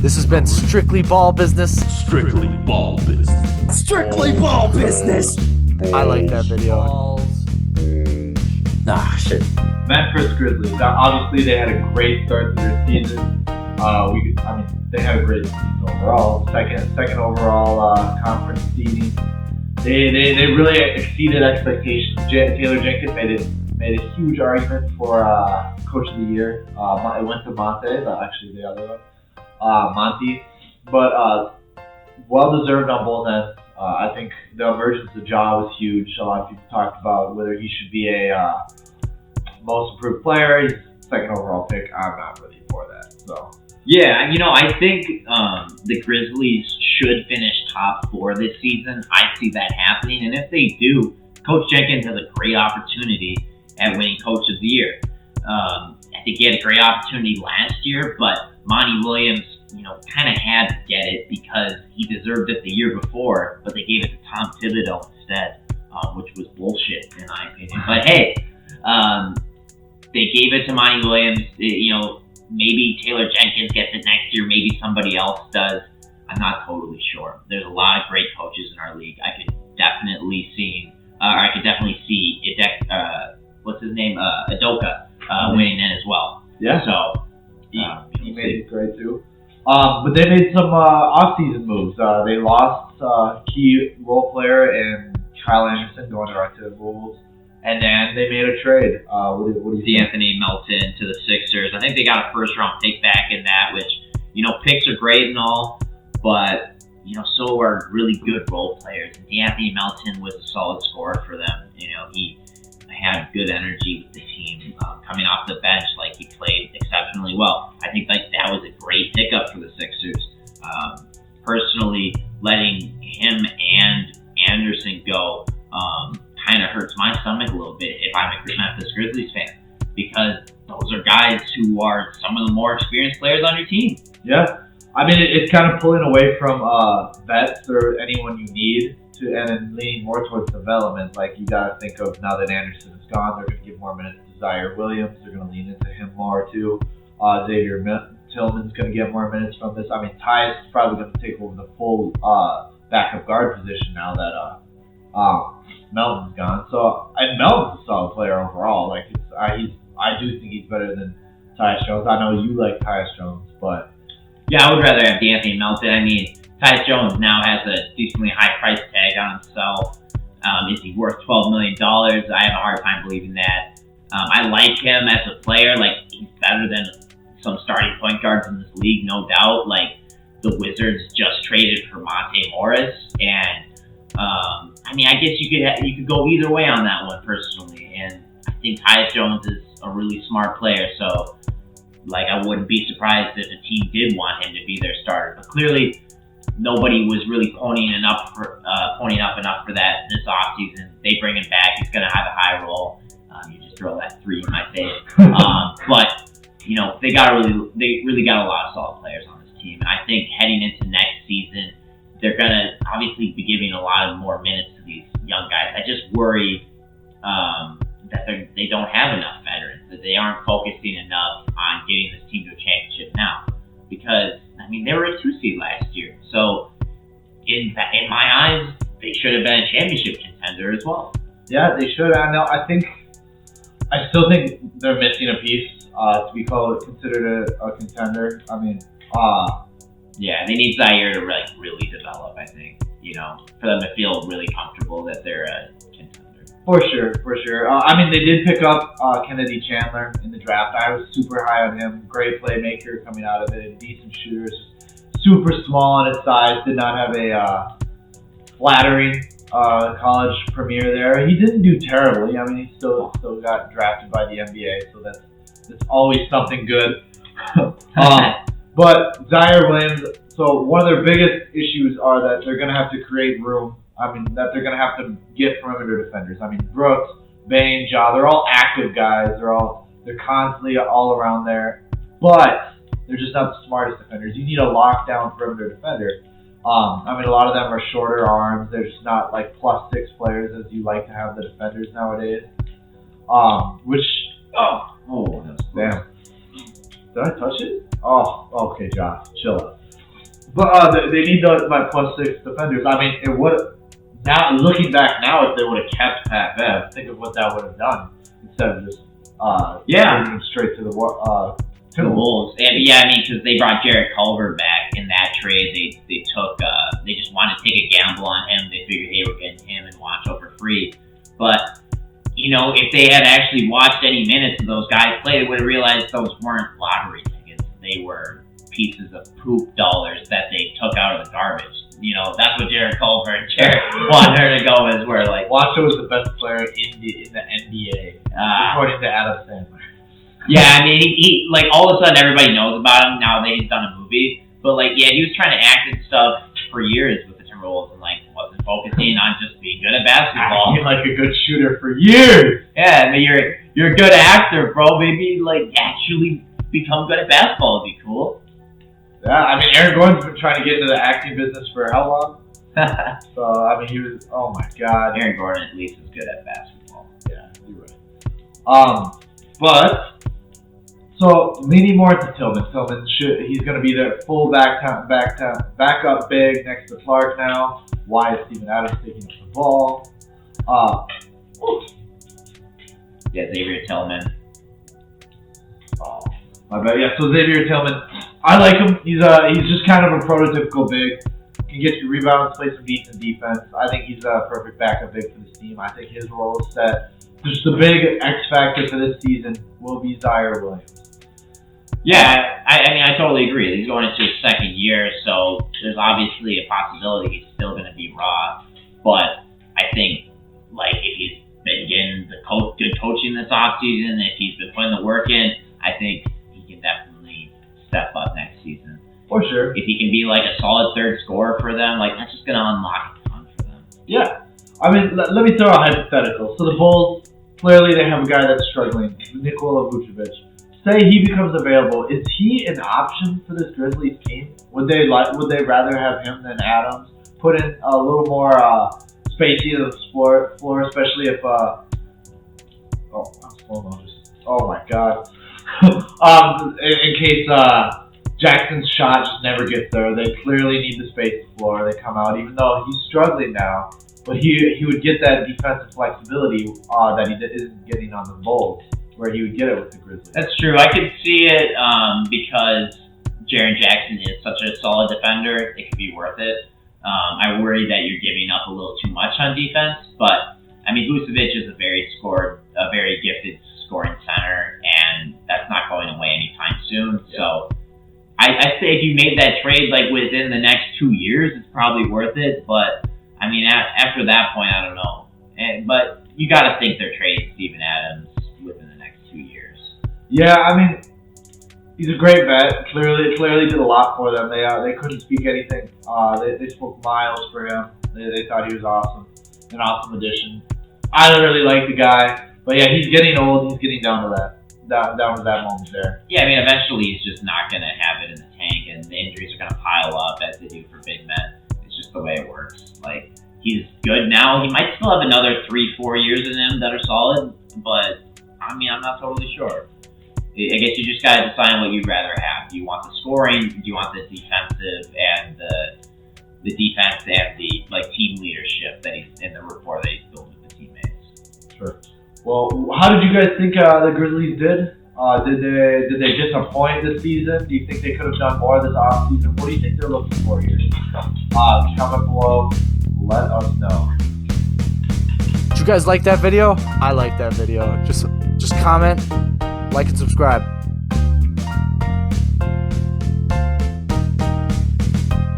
This has been Strictly Ball Business. Strictly ball business. Strictly ball business. I like that video. Shit. Memphis Grizzlies. Obviously, they had a great start to their season. They had a great season overall. Second overall conference seeding. They really exceeded expectations. Taylor Jenkins made a huge argument for Coach of the Year. It went to Monte, actually the other one, Monty. But well deserved on both ends. I think the emergence of Ja was huge. A lot of people talked about whether he should be a most improved player. He's second overall pick. I'm not really for that. So. Yeah, I think the Grizzlies should finish top 4 this season. I see that happening, and if they do, Coach Jenkins has a great opportunity at winning Coach of the Year. I think he had a great opportunity last year, but Monty Williams, kind of had to get it because he deserved it the year before, but they gave it to Tom Thibodeau instead, which was bullshit in my opinion. But hey, they gave it to Monty Williams. Maybe Taylor Jenkins gets it next year. Maybe somebody else does. I'm not totally sure. There's a lot of great coaches in our league. I could definitely see what's his name, Udoka, winning then as well. Yeah. So he made it great too. But they made some off-season moves. They lost key role player in Kyle Anderson going to the Wolves. And then they made a trade. What do you think? D'Anthony Melton to the Sixers. I think they got a first-round pick back in that, which, picks are great and all, but, so are really good role players. And D'Anthony Melton was a solid scorer for them. He had good energy with the team. Coming off the bench, he played exceptionally well. I think that was a great pickup for the Sixers. Personally, letting him and Anderson go kind of hurts my stomach a little bit if I'm a Memphis Grizzlies fan, because those are guys who are some of the more experienced players on your team. Yeah, it's kind of pulling away from vets or anyone you need and then leaning more towards development. You got to think of now that Anderson is gone, they're going to give more minutes to Zaire Williams. They're going to lean into him more too. Xavier Tillman's going to get more minutes from this. Tyus is probably going to take over the full backup guard position now that Melton's gone. And Melton's a solid player overall. I do think he's better than Tyus Jones. I know you like Tyus Jones, but yeah, I would rather have D'Anthony Melton. Tyus Jones now has a decently high price tag on himself. Is he worth $12 million? I have a hard time believing that. I like him as a player. He's better than some starting point guards in this league, no doubt. The Wizards just traded for Monte Morris, and I guess you could go either way on that one personally. And I think Tyus Jones is a really smart player, so I wouldn't be surprised if a team did want him to be their starter. But clearly, nobody was really ponying up enough for that this offseason. They bring him back; he's going to have a high role. You just throw that 3 in my face. But they really got a lot of solid players on this team, and I think heading into next season, they're going to obviously be giving a lot of more minutes to these young guys. I just worry that they don't have enough veterans, that they aren't focusing enough on getting this team to a championship now. Because, they were a 2 seed last year. So, in my eyes, they should have been a championship contender as well. Yeah, they should. I still think they're missing a piece to be considered a contender. Yeah, they need Zaire to really develop, I think, for them to feel really comfortable that they're a contender. For sure. They did pick up Kennedy Chandler in the draft. I was super high on him. Great playmaker coming out of it. Decent shooter. Super small on his size. Did not have a flattering college premiere there. He didn't do terribly. He still got drafted by the NBA, so that's always something good. But Zaire Williams, so one of their biggest issues are that they're going to have to create room. That they're going to have to get perimeter defenders. Brooks, Bane, Ja, they're all active guys. They're constantly all around there, but they're just not the smartest defenders. You need a lockdown perimeter defender. A lot of them are shorter arms. They're just not +6 players as you like to have the defenders nowadays. Damn. Did I touch it? Oh, okay, Josh, chill out. But they need my +6 defenders. I mean, it would now looking back now, if they would have kept Pat Bev, think of what that would have done instead of just bringing him straight to the Wolves. And yeah, I mean, because they brought Jarrett Culver back in that trade. They took they just wanted to take a gamble on him. They figured, hey, we're getting him and Wancho for free. But you know, if they had actually watched any minutes of those guys play, they would have realized those weren't lottery tickets. They were pieces of poop dollars that they took out of the garbage. You know, that's what Jarrett Culver and Jarrett Wancho Gomez were like. Wancho is the best player in the NBA, according to Adam Sandler. Yeah, I mean, he like all of a sudden everybody knows about him now that he's done a movie. But like, yeah, he was trying to act and stuff for years with the Timberwolves and like wasn't focusing on just being good at basketball. Acting like a good shooter for years. Yeah, I mean, you're a good actor, bro. Maybe like actually become good at basketball would be cool. Yeah, I mean, Aaron Gordon's been trying to get into the acting business for how long? So I mean, he was. Oh my God. Aaron Gordon at least is good at basketball. Yeah, you're right. But. So leaning more into Tillman. He's going to be their full backup big next to Clark now. Why is Steven Adams taking up the ball? Yeah, Xavier Tillman. Oh, my bad. Yeah, so Xavier Tillman, I like him. He's just kind of a prototypical big. Can get you rebounds, play some decent defense. I think he's a perfect backup big for this team. I think his role is set. Just the big X factor for this season will be Zaire Williams. Yeah, I mean, I totally agree. He's going into his second year, so there's obviously a possibility he's still going to be raw. But I think, like, if he's been getting the good coaching this offseason, if he's been putting the work in, I think he can definitely step up next season. For sure. If he can be, like, a solid third scorer for them, like, that's just going to unlock a ton for them. Yeah. I mean, let me throw a hypothetical. So the Bulls, clearly they have a guy that's struggling, Nikola Vucevic. Say he becomes available, is he an option for this Grizzlies team? Would they rather have him than Adams? Put in a little more spacey to the floor, especially if oh my God. In case Jackson's shot just never gets there, they clearly need the space the floor. They come out, even though he's struggling now, but he would get that defensive flexibility that he isn't getting on the Bulls, where he would get it with the Grizzlies. That's true. I could see it because Jaren Jackson is such a solid defender. It could be worth it. I worry that you're giving up a little too much on defense, but I mean, Vucevic is a very gifted scoring center, and that's not going away anytime soon. Yeah. So I say if you made that trade like within the next 2 years, it's probably worth it. But I mean, after that point, I don't know. But you got to think they're trading Steven Adams within the next 2 years. Yeah, I mean, he's a great vet. Clearly did a lot for them. They couldn't speak anything. They spoke miles for him. They thought he was awesome, an awesome addition. I don't really like the guy, but yeah, he's getting old. He's getting down to that moment there. Yeah, I mean, eventually he's just not going to have it in the tank, and the injuries are going to pile up as they do for big men. It's just the way it works. Like, he's good now. He might still have another 3-4 years in him that are solid, but I mean, I'm not totally sure. I guess you just got to decide on what you'd rather have. Do you want the scoring? Do you want the defensive and the defense and the like team leadership that he's in the rapport that he's built with the teammates? Sure. Well, how did you guys think the Grizzlies did? Did they disappoint this season? Do you think they could have done more this offseason? What do you think they're looking for here? Comment below. Let us know. Did you guys like that video? I like that video. Just comment, like, and subscribe.